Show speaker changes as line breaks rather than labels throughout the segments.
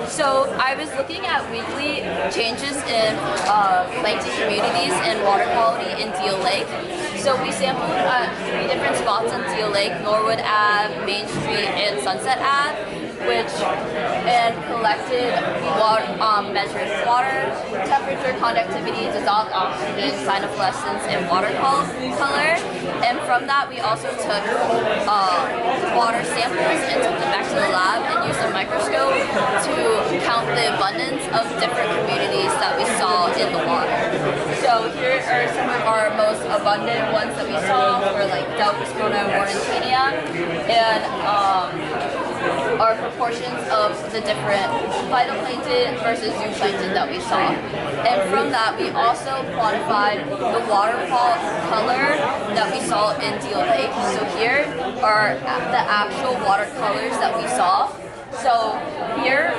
So I was looking at weekly changes in plankton communities and water quality in Deal Lake. So we sampled at 3 different spots in Deal Lake: Norwood Ave, Main Street, and Sunset Ave, and collected water, measured water temperature, conductivity, dissolved oxygen, sign of fluorescence, and water color. And from that, we also took water samples and took them back to the lab and used a microscope to count the abundance of different communities that we saw in the water. So here are some of our most abundant ones that we saw for like Delta, Corona, and Morningtania, and our proportions of the different phytoplankton versus zooplankton that we saw. And from that, we also quantified the waterfall color that we saw in Deal Lake. So here are the actual watercolors that we saw. So here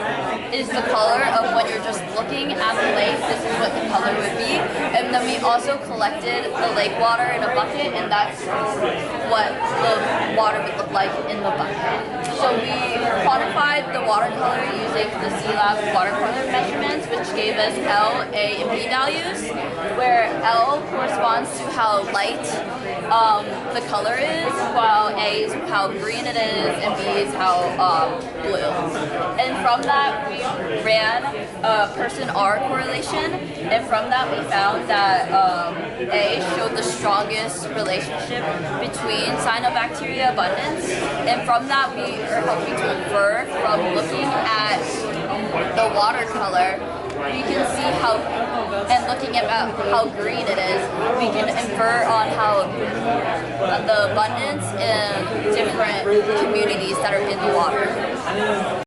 is the color of when you're just looking at the lake. This is what the color would be. And then we also collected the lake water in a bucket, and that's what the water would look like in the bucket. So we quantified the watercolor using the C-Lab watercolor measurements, which gave us L, A, and B values, where L corresponds to how light the color is, while A is how green it is, and B is how blue. And from that, we ran a person-R correlation, and from that we found that A showed the strongest relationship between cyanobacteria abundance, and from that we are hoping to infer from looking at the watercolor, we can see how, and looking at how green it is, we can infer on how the abundance in different communities that are in the water.